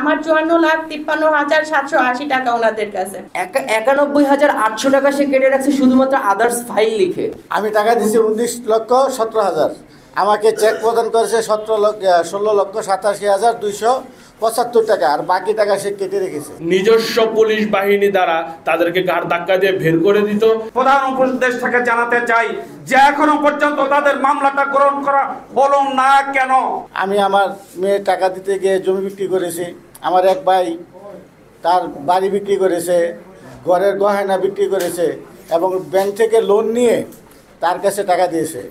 আমার 54,53,780 টাকা ওনাদের কাছে। 91,800 টাকা সে কেটে রাখছে শুধুমাত্র আদার্স ফাইল লিখে। আমি টাকা দিয়েছি 19,17,000, আমাকে চেক প্রদান করেছে 16,87,275 টাকা, আর বাকি টাকা সে কেটে রেখেছে। নিজস্ব পুলিশ বাহিনী দ্বারা তাদেরকে ঘাড় ধাক্কা দিয়ে বের করে দিত। প্রধান উপদেষ্টাকে জানাতে চাই যে এখনো পর্যন্ত তাদের মামলাটা গ্রহণ করা হলো না কেন। আমি আমার মেয়ের টাকা দিতে গিয়ে জমি বিক্রি করেছি, আমার এক ভাই তার বাড়ি বিক্রি করেছে, ঘরের গয়না বিক্রি করেছে এবং ব্যাংক থেকে লোন নিয়ে তার কাছে টাকা দিয়েছে।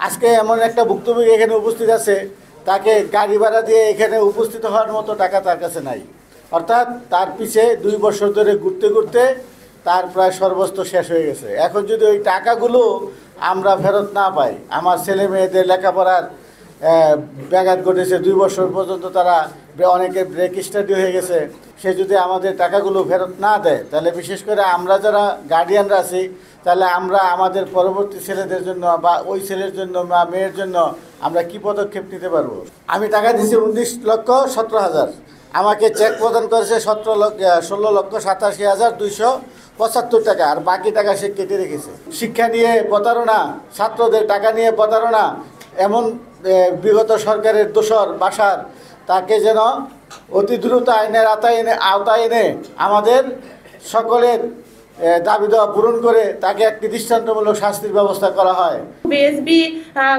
আজকে এমন একটা ভুক্তভোগী এখানে উপস্থিত আছে, তাকে গাড়ি ভাড়া দিয়ে এখানে উপস্থিত হওয়ার মতো টাকা তার কাছে নাই। অর্থাৎ তার পিছে 2 বছর ধরে ঘুরতে ঘুরতে তার প্রায় সর্বস্ব শেষ হয়ে গেছে। এখন যদি ওই টাকাগুলো আমরা ফেরত না পাই, আমার ছেলে মেয়েদের লেখাপড়ার ব্যাঘাত ঘটেছে, 2 বছর পর্যন্ত তারা অনেকে ব্রেক স্টাডি হয়ে গেছে, সে যদি আমাদের টাকাগুলো ফেরত না দেয়, তাহলে বিশেষ করে আমরা যারা গার্ডিয়ানরা আছি, তাহলে আমরা আমাদের পরবর্তী ছেলেদের জন্য বা ওই ছেলের জন্য বা মেয়ের জন্য আমরা কি পদক্ষেপ নিতে পারবো। আমি টাকা দিয়েছি 19,17,000, আমাকে চেক প্রদান করেছে 16,87,275 টাকা, আর বাকি টাকা সে কেটে রেখেছে। শিক্ষা নিয়ে প্রতারণা, ছাত্রদের টাকা নিয়ে প্রতারণা, এমন বিগত সরকারের দোসর বাসার, তাকে যেন অতি দ্রুত আইনের আওতায় এনে আমাদের সকলের দাবি দেওয়া পূরণ করে তাকে একটি দৃষ্টান্তমূলক শাস্তির ব্যবস্থা করা হয়। BSB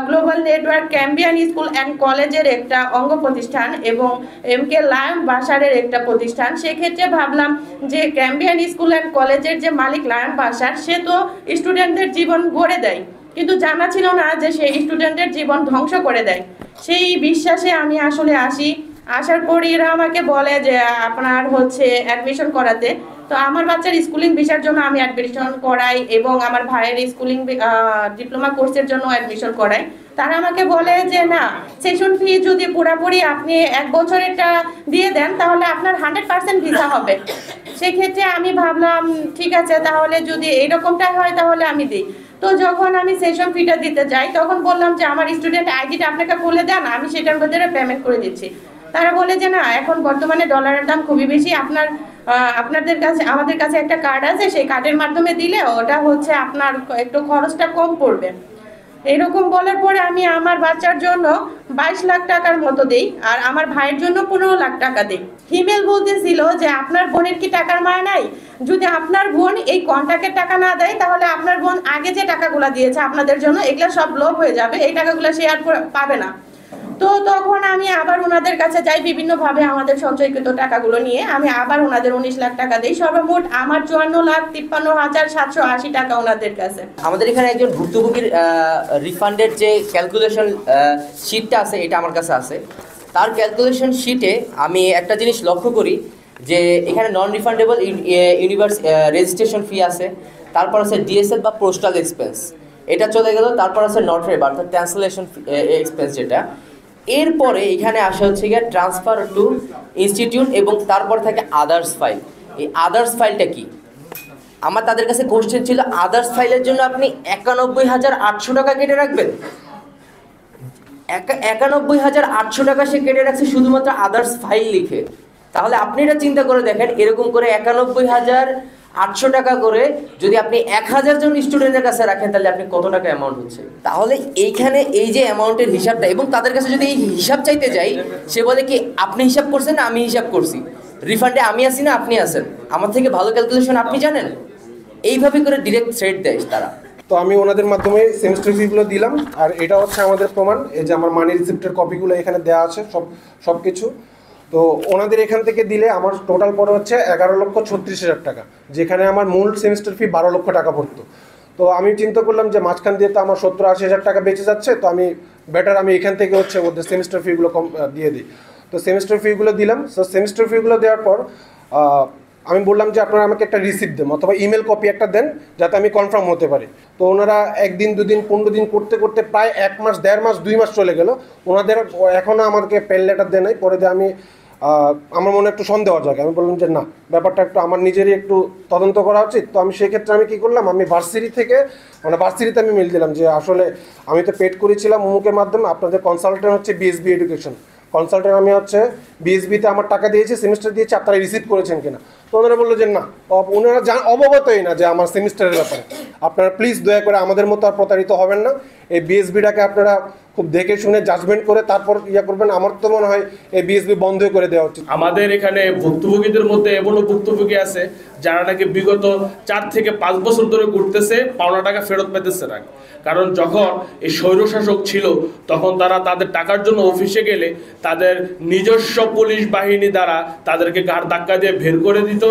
global network Cambrian school and কলেজের একটা অঙ্গ প্রতিষ্ঠান এবং এমকে লায়ন বাসারের একটা প্রতিষ্ঠান। সেক্ষেত্রে ভাবলাম যে ক্যাম্বিয়ান স্কুল অ্যান্ড কলেজের যে মালিক লায়ন বাসার, সে তো স্টুডেন্টদের জীবন গড়ে দেয়, কিন্তু জানা ছিল না যে সেই স্টুডেন্টের জীবন ধ্বংস করে দেয়। সেই বিশ্বাসে আমি আসলে আসার পর এরা আমাকে বলে যে আপনার হচ্ছে অ্যাডমিশন করাতে। তো আমার বাচ্চার স্কুলিং বিষয়ের জন্য আমি অ্যাডমিশন করাই এবং আমার ভাইয়ের স্কুলিং ডিপ্লোমা কোর্সের জন্য অ্যাডমিশন করাই। তারা আমাকে বলে যে না, সেশন ফি যদি পুরোপুরি আপনি 1 বছরেরটা দিয়ে দেন তাহলে আপনার 100% ভিসা হবে। সেক্ষেত্রে আমি ভাবলাম ঠিক আছে, তাহলে যদি এইরকমটা হয় তাহলে আমি দিই। তো যখন আমি সেশন ফিটা দিতে যাই তখন বললাম যে আমার স্টুডেন্ট আইডিটা আপনাকে বলে দেন, আমি সেটার মধ্যে পেমেন্ট করে দিচ্ছি। তারা বলে যে না, এখন বর্তমানে ডলারের দাম খুবই বেশি, আপনাদের কাছে আমাদের কাছে একটা কার্ড আছে, সেই কার্ডের মাধ্যমে দিলে ওটা হচ্ছে আপনার একটু খরচটা কম পড়বে। এরকম বলার পরে আমি আমার বাচ্চার জন্য 22 লাখ টাকার মতো দিই, আর আমার ভাইয়ের জন্য 15 লাখ টাকা দিই। হিমেল বলতেছিল যে আপনার বোনের কি টাকার মায়া নাই? যদি আপনার বোন এই কন্ট্রাক্টের টাকা না দেয় তাহলে আপনার বোন আগে যে টাকাগুলো দিয়েছে আপনাদের জন্য, এগুলো সব লোভ হয়ে যাবে, এই টাকাগুলো সে আর পাবে না। তো তখন আমি আবার ওনাদের কাছে যাই, বিভিন্নভাবে আমাদের সঞ্চয়কৃত টাকাগুলো নিয়ে আমি আবার ওনাদের 19 লাখ টাকা দিই। সর্বমোট আমার 54,53,780 টাকা ওনাদের কাছে। আমাদের এখানে একজন ভুক্তভোগীর রিফান্ডের যে ক্যালকুলেশন শিটটা আছে, এটা আমার কাছে আছে। তার ক্যালকুলেশন শিটে আমি একটা জিনিস লক্ষ্য করি যে এখানে নন রিফান্ডেবল রেজিস্ট্রেশন ফি আছে, তারপর আছে ডিএসএল বা পোস্টাল এক্সপেন্স, এটা চলে গেল। তারপর আছে নট রেব অর্থাৎ ট্রান্সলেশন এক্সপেন্স, যেটা এরপরে এখানে আসা হচ্ছে গিয়ে ট্রান্সফার টু ইনস্টিটিউট এবং তারপর থাকে আদার্স ফাইল। এই আদার্স ফাইলটা কি? আমার তাদের কাছে কোশ্চেন ছিল, আদার্স ফাইলের জন্য আপনি 91,800 টাকা কেটে রাখবেন? 91,800 টাকা সে কেটে রাখছে শুধুমাত্র আদার্স ফাইল লিখে। তাহলে আপনি এটা চিন্তা করে দেখেন, এরকম করে 91,800 টাকা করে যদি আপনি 1000 জন স্টুডেন্টের কাছে রাখেন তাহলে আপনি কত টাকা অ্যামাউন্ট হচ্ছে। তাহলে এইখানে এই যে অ্যামাউন্টের হিসাবটা, এবং তাদের কাছে যদি এই হিসাব চাইতে যাই, সে বলে কি আপনি হিসাব করছেন না আমি হিসাব করছি, রিফান্ডে আমি আসি না আপনি আসেন, আমার থেকে ভালো ক্যালকুলেশন আপনি জানেন, এইভাবে করে ডিরেক্ট থ্রেট দেয় তারা। তো আমি ওনাদের মাধ্যমে সেমিস্টার ফিগুলো দিলাম, আর এটা হচ্ছে আমাদের প্রমাণ। এই যে আমার মানি রিসিপ্টের কপিগুলো এখানে দেওয়া আছে, সব কিছু। তো ওনাদের এখান থেকে দিলে আমার টোটাল পড়ে হচ্ছে 11,36,000 টাকা, যেখানে আমার মূল সেমিস্টার ফি 12 লক্ষ টাকা পড়তো। তো আমি চিন্তা করলাম যে মাঝখান দিয়ে তো আমার 70-80,000 টাকা বেঁচে যাচ্ছে, তো আমি বেটার আমি এখান থেকে হচ্ছে ওদের সেমিস্টার ফিগুলো দিয়ে দিই। তো সেমিস্টার ফিগুলো দিলাম। সো সেমিস্টার ফিগুলো দেওয়ার পর আমি বললাম যে আপনারা আমাকে একটা রিসিপ্ট দেন অথবা ইমেল কপি একটা দেন যাতে আমি কনফার্ম হতে পারি। তো ওনারা 1 দিন 2 দিন 15 দিন করতে করতে প্রায় 1 মাস 1.5 মাস 2 মাস চলে গেল, ওনাদের এখনও আমাকে পেল লেটার দেয় নাই। পরে যে আমি আমার মনে একটু সন্দেহ জাগে, আমি বললাম যে না, ব্যাপারটা একটু আমার নিজেরই একটু তদন্ত করা উচিত। তো আমি সেক্ষেত্রে আমি কী করলাম, আমি ভার্সিটি থেকে ভার্সিটিতে আমি মেল দিলাম যে আসলে আমি তো পেড করেছিলাম অমুকের মাধ্যমে, আপনাদের কনসালটেন্ট হচ্ছে বিএসবি এডুকেশন, কনসালটেন্ট আমি হচ্ছে বিএসবিতে আমার টাকা দিয়েছি, সেমিস্টার দিয়েছি, আপনারা রিসিভ করেছেন কিনা। তো ওনারা বললো যে না, ওনারা অবগতই না যে আমার সেমিস্টারের ব্যাপারে। আপনারা প্লিজ দয়া করে আমাদের মতো আর প্রতারিত হবেন না। এই বিএসবিটাকে আপনারা খুব দেখে শুনে জাজমেন্ট করে তারপর করবেন। আমার তো মনে হয় এই বিএসবি বন্ধ করে দেওয়া উচিত। আমাদের এখানে ভুক্তভোগীদের মধ্যে এমনও ভুক্তভোগী আছে যারা নাকি বিগত 4 থেকে 5 বছর ধরে ঘুরতেছে, পাওনা টাকা ফেরত পেতেছে না। কারণ যখন এই স্বৈরশাসক ছিল তখন তারা তাদের টাকার জন্য অফিসে গেলে তাদের নিজস্ব পুলিশ বাহিনী দ্বারা তাদেরকে ঘাড় ধাক্কা দিয়ে বের করে দিত,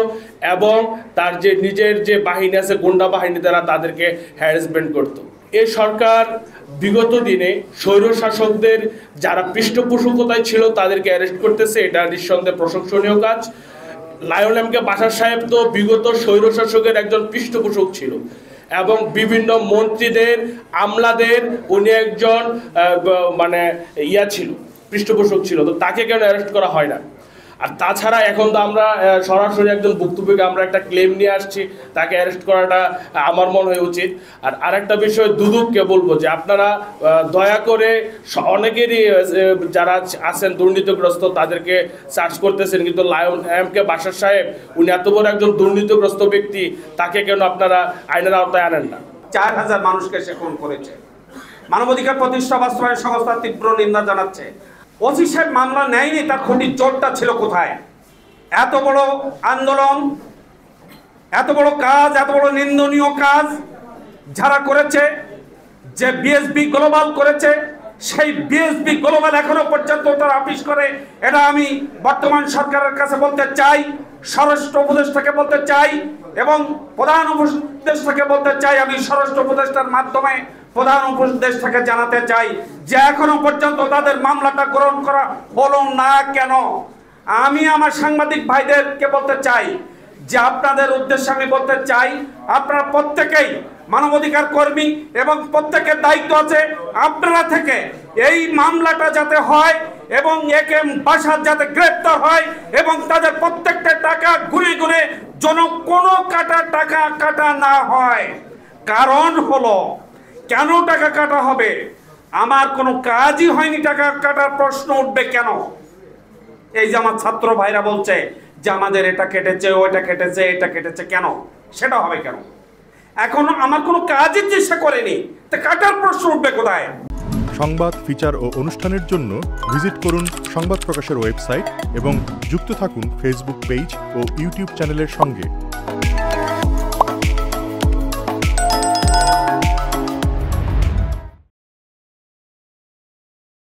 এবং তার যে নিজের যে বাহিনী আছে গুন্ডা বাহিনী দ্বারা তাদেরকে হ্যারাসমেন্ট করতো। এই সরকার বিগত দিনে স্বৈরশাসকদের যারা পৃষ্ঠপোষকতায় ছিল তাদেরকে অ্যারেস্ট করতেছে, এটা নিঃসন্দেহে প্রশংসনীয় কাজ। লায়ন এম কে বাশার সাহেব তো বিগত স্বৈরশাসকের একজন পৃষ্ঠপোষক ছিল, এবং বিভিন্ন মন্ত্রীদের আমলাদের উনি একজন ছিল, পৃষ্ঠপোষক ছিল। তো তাকে কেন অ্যারেস্ট করা হয় না? আর তাছাড়া এখন তো আমরা সরাসরি একজন ভুক্তভোগী, আমরা একটা ক্লেম নিয়ে আসছি, তাকে অ্যারেস্ট করাটা আমার মনে হয় উচিত। আর আরেকটা বিষয় দুদককে বলবো যে আপনারা দয়া করে অনেকেরই যারা আছেন দুর্নীতিগ্রস্ত তাদেরকে সার্চ করতেছেন, কিন্তু লায়ন এম কে বাশার সাহেব উনি এত বড় একজন দুর্নীতিগ্রস্ত ব্যক্তি, তাকে কেন আপনারা আইনের আওতায় আনেন না? 4000 মানুষকে সে খুন করেছে। মানবাধিকার প্রতিষ্ঠা বাস্তবায়ন সংস্থা তীব্র নিন্দা জানাচ্ছে। ওসি সাহেব মামলা নেয়নি, তার খুঁটির জোরটা ছিল কোথায়? এত বড় আন্দোলন, এত বড় কাজ, এত বড় নিন্দনীয় কাজ যারা করেছে, যে বিএসবি গ্লোবাল করেছে, সেই বিএসবি গ্লোবাল এখনো পর্যন্ত তারা আপিস করে। এটা আমি বর্তমান সরকারের কাছে বলতে চাই, স্বরাষ্ট্র উপদেষ্টাকে বলতে চাই, এবং প্রধান উপদেষ্টাকে বলতে চাই। আমি স্বরাষ্ট্র উপদেষ্টার মাধ্যমে প্রধান উপদেষ্টাকে জানাতে চাই যে এখনো পর্যন্ত তাদের মামলাটা গ্রহণ করা হলো না কেন। আমি আমার সাংবাদিক ভাইদেরকে বলতে চাই যে আপনাদের উদ্দেশ্যে আমি বলতে চাই, আপনারা প্রত্যেকেই মানবাধিকার কর্মী এবং প্রত্যেকের দায়িত্ব আছে আপনারা থেকে এই মামলাটা যাতে হয়, এবং একে বাশার যাতে গ্রেপ্তার হয়, এবং তাদের প্রত্যেকটা টাকা ঘুরে ঘুরে যেন কোনো টাকা কাটা না হয়। কারণ হলো কেন টাকা কাটা হবে? আমার কোনো কাজই হয়নি, টাকা কাটার প্রশ্ন উঠবে কেন? এই যে আমার ছাত্র ভাইরা বলছে যে আমাদের এটা কেটেছে, ওইটা কেটেছে, এটা কেটেছে, কেন সেটা হবে কেন? এখন আমার কোনো কাজই চেষ্টা করেনি, তা কাটার প্রশ্ন উঠবে কোথায়? সংবাদ, ফিচার ও অনুষ্ঠানের জন্য ভিজিট করুন সংবাদ প্রকাশের ওয়েবসাইট এবং যুক্ত থাকুন ফেসবুক পেজ ও ইউটিউব চ্যানেলের সঙ্গে।